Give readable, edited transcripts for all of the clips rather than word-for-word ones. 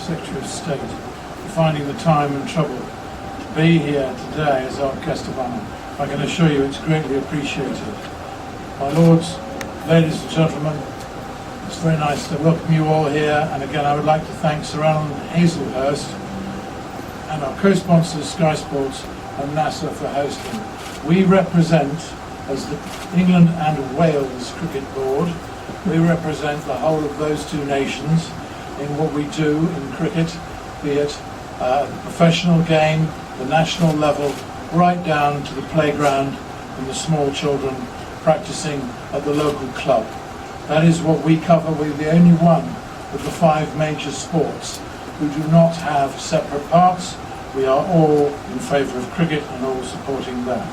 Secretary of State, for finding the time and trouble to be here today as our guest of honour. I can assure you it's greatly appreciated. My lords, ladies and gentlemen, it's very nice to welcome you all here, and again I would like to thank Sir Alan Hazelhurst and our co-sponsors Sky Sports and NASA for hosting. We represent, as the England and Wales Cricket Board, we represent the whole of those two nations in what we do in cricket, be it the professional game, the national level, right down to the playground and the small children practicing at the local club. That is what we cover. We're the only one of the 5 major sports who do not have separate parts. We are all in favour of cricket and all supporting that.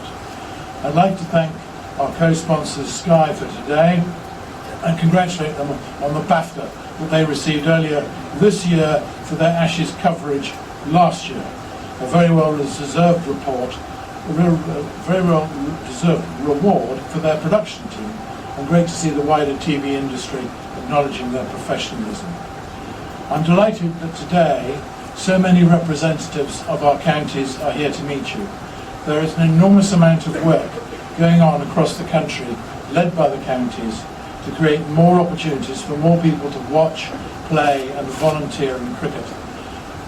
I'd like to thank our co-sponsors Sky for today and congratulate them on the BAFTA that they received earlier this year for their Ashes coverage last year. A very well-deserved report, a very well-deserved reward for their production team, and great to see the wider TV industry acknowledging their professionalism. I'm delighted that today so many representatives of our counties are here to meet you. There is an enormous amount of work going on across the country, led by the counties, to create more opportunities for more people to watch, play and volunteer in cricket.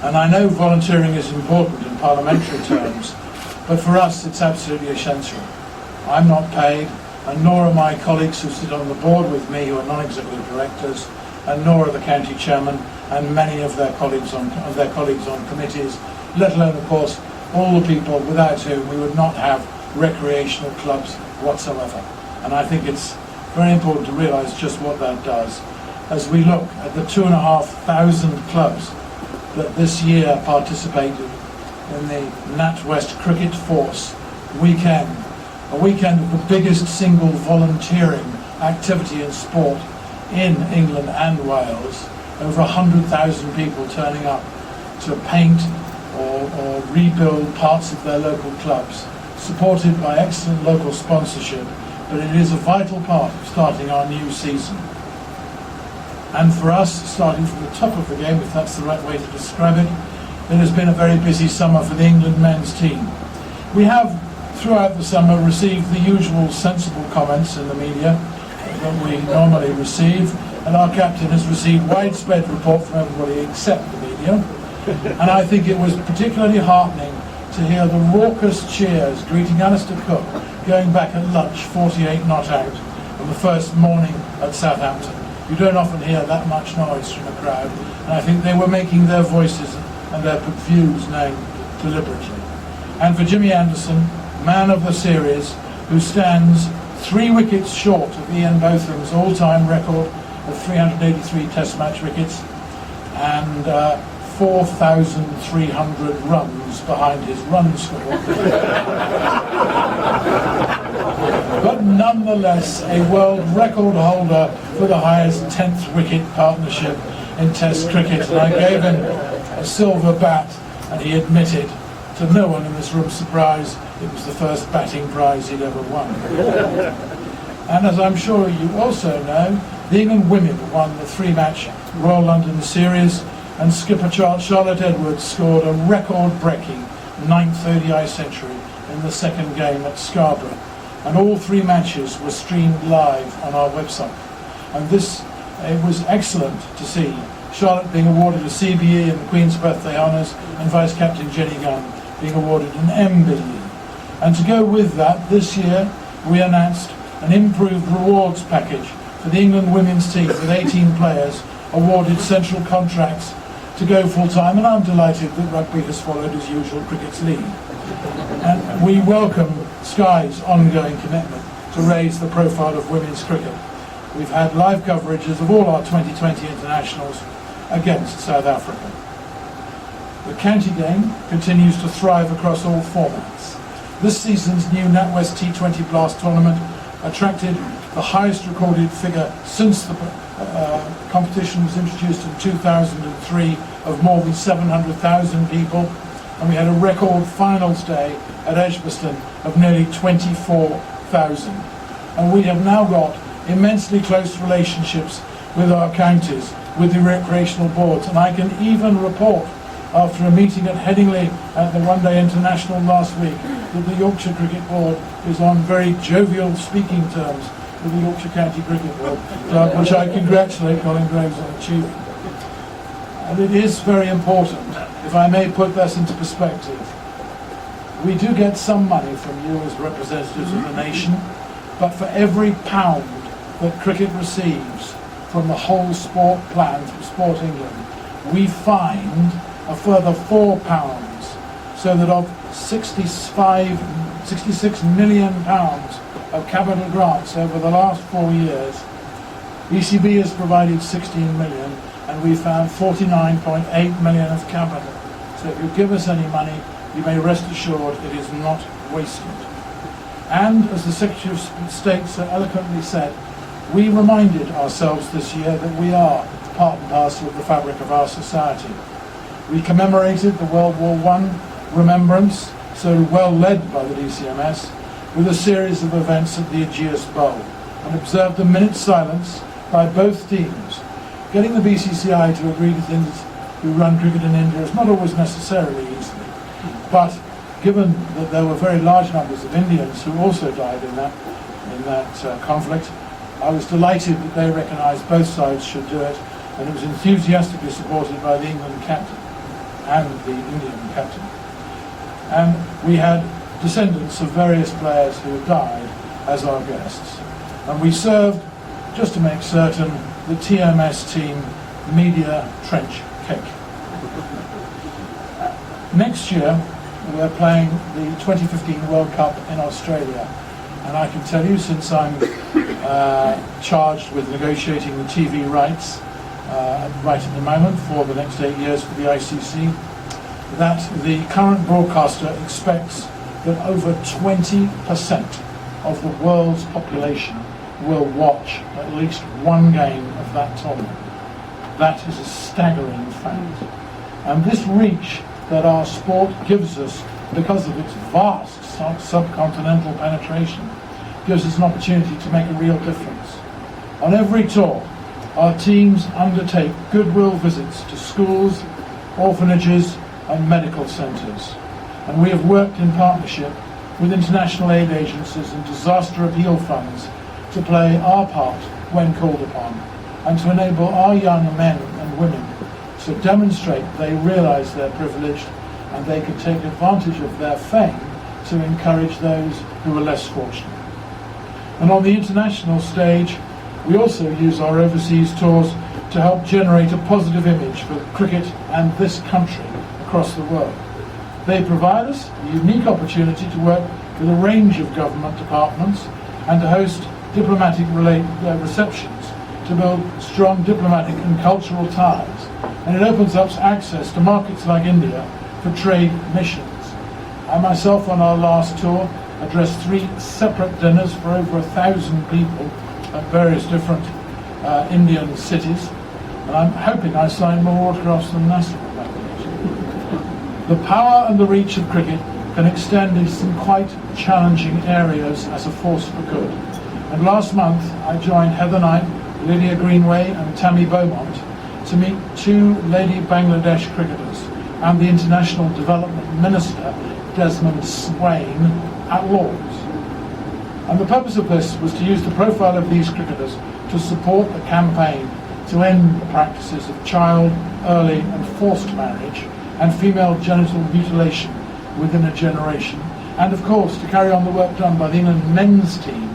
And I know volunteering is important in parliamentary terms, but for us it's absolutely essential. I'm not paid, and nor are my colleagues who sit on the board with me who are non-executive directors, and nor are the county chairman and many of their colleagues on committees, let alone of course all the people without whom we would not have recreational clubs whatsoever. And I think it's very important to realise just what that does. As we look at the 2,500 clubs that this year participated in the NatWest Cricket Force weekend, a weekend of the biggest single volunteering activity in sport in England and Wales, over 100,000 people turning up to paint or rebuild parts of their local clubs, supported by excellent local sponsorship, but it is a vital part of starting our new season. And for us, starting from the top of the game, if that's the right way to describe it, it has been a very busy summer for the England men's team. We have, throughout the summer, received the usual sensible comments in the media that we normally receive, and our captain has received widespread report from everybody except the media. And I think it was particularly heartening to hear the raucous cheers greeting Alistair Cook going back at lunch 48 not out on the first morning at Southampton. You don't often hear that much noise from a crowd, and I think they were making their voices and their views known deliberately. And for Jimmy Anderson, man of the series, who stands 3 wickets short of Ian Botham's all-time record of 383 Test match wickets and 4,300 runs behind his run score. But nonetheless a world record holder for the highest 10th wicket partnership in Test cricket. And I gave him a silver bat, and he admitted, to no one in this room's surprise, it was the first batting prize he'd ever won. And as I'm sure you also know, the England women won the 3-match Royal London Series, and skipper Charlotte Edwards scored a record-breaking 9th ODI century in the second game at Scarborough. And all 3 matches were streamed live on our website. And it was excellent to see Charlotte being awarded a CBE in the Queen's Birthday Honours, and Vice-Captain Jenny Gunn being awarded an MBE. And to go with that, this year we announced an improved rewards package for the England women's team with 18 players awarded central contracts to go full-time, and I'm delighted that rugby has followed as usual cricket's lead. And we welcome Sky's ongoing commitment to raise the profile of women's cricket. We've had live coverages of all our 2020 internationals against South Africa. The county game continues to thrive across all formats. This season's new NatWest T20 Blast tournament attracted the highest recorded figure since the competition was introduced in 2003 of more than 700,000 people, and we had a record finals day at Edgbaston of nearly 24,000. And we have now got immensely close relationships with our counties, with the recreational boards, and I can even report after a meeting at Headingley at the One Day International last week that the Yorkshire Cricket Board is on very jovial speaking terms with the Yorkshire County Cricket Board, which I congratulate Colin Graves on achieving. And it is very important, if I may put this into perspective. We do get some money from you as representatives of the nation, but for every pound that cricket receives from the whole sport plan from Sport England, we find a further £4, so that of £66 million of capital grants over the last 4 years, ECB has provided 16 million, and we found 49.8 million of capital. So if you give us any money, you may rest assured it is not wasted. And as the Secretary of State so eloquently said, we reminded ourselves this year that we are part and parcel of the fabric of our society. We commemorated the World War I remembrance, so well led by the DCMS, with a series of events at the Aegeus Bowl, and observed a minute's silence by both teams. Getting the BCCI to agree to things who run cricket in India is not always necessarily easy, but given that there were very large numbers of Indians who also died in that conflict, I was delighted that they recognised both sides should do it, and it was enthusiastically supported by the England captain and the Indian captain. And we had descendants of various players who had died as our guests. And we served, just to make certain, the TMS team media trench cake. Next year, we're playing the 2015 World Cup in Australia. And I can tell you, since I'm charged with negotiating the TV rights right at the moment for the next 8 years for the ICC, that the current broadcaster expects that over 20% of the world's population will watch at least one game of that tournament. That is a staggering fact. And this reach that our sport gives us, because of its vast subcontinental penetration, gives us an opportunity to make a real difference. On every tour, our teams undertake goodwill visits to schools, orphanages and medical centres. And we have worked in partnership with international aid agencies and disaster appeal funds to play our part when called upon, and to enable our young men and women to demonstrate they realise they're privileged and they can take advantage of their fame to encourage those who are less fortunate. And on the international stage, we also use our overseas tours to help generate a positive image for cricket and this country across the world. They provide us a unique opportunity to work with a range of government departments and to host diplomatic receptions to build strong diplomatic and cultural ties. And it opens up access to markets like India for trade missions. I myself, on our last tour, addressed 3 separate dinners for over 1,000 people at various different Indian cities. And I'm hoping I signed more autographs than NASA. The power and the reach of cricket can extend into some quite challenging areas as a force for good. And last month I joined Heather Knight, Lydia Greenway and Tammy Beaumont to meet 2 Lady Bangladesh cricketers and the International Development Minister, Desmond Swain, at Lord's. And the purpose of this was to use the profile of these cricketers to support the campaign to end the practices of child, early and forced marriage and female genital mutilation within a generation, and of course to carry on the work done by the England men's team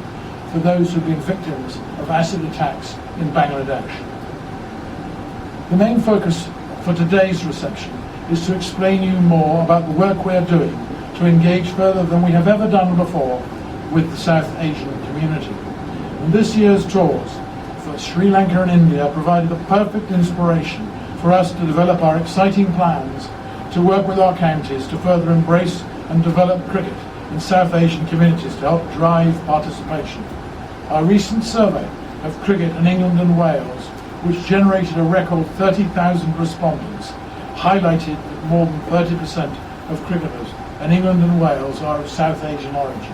for those who've been victims of acid attacks in Bangladesh. The main focus for today's reception is to explain you more about the work we are doing to engage further than we have ever done before with the South Asian community. And this year's tours for Sri Lanka and India provided a perfect inspiration for us to develop our exciting plans to work with our counties to further embrace and develop cricket in South Asian communities to help drive participation. Our recent survey of cricket in England and Wales, which generated a record 30,000 respondents, highlighted that more than 30% of cricketers in England and Wales are of South Asian origin.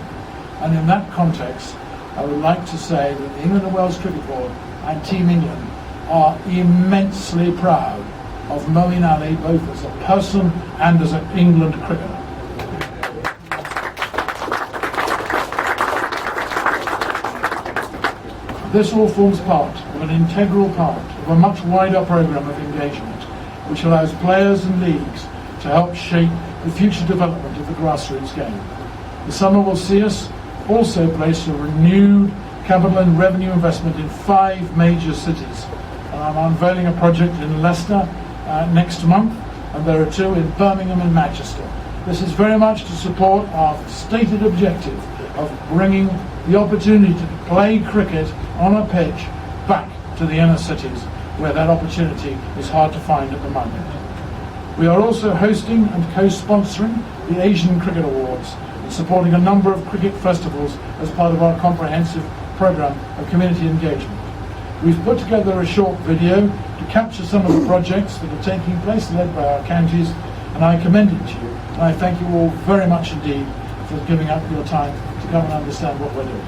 And in that context, I would like to say that the England and Wales Cricket Board and Team England are immensely proud of Moeen Ali, both as a person and as an England cricketer. This all forms part of an integral part of a much wider programme of engagement, which allows players and leagues to help shape the future development of the grassroots game. The summer will see us also place a renewed capital and revenue investment in 5 major cities. And I'm unveiling a project in Leicester next month, and there are 2 in Birmingham and Manchester. This is very much to support our stated objective of bringing the opportunity to play cricket on a pitch back to the inner cities, where that opportunity is hard to find at the moment. We are also hosting and co-sponsoring the Asian Cricket Awards and supporting a number of cricket festivals as part of our comprehensive programme of community engagement. We've put together a short video to capture some of the projects that are taking place led by our counties, and I commend it to you. And I thank you all very much indeed for giving up your time to come and understand what we're doing.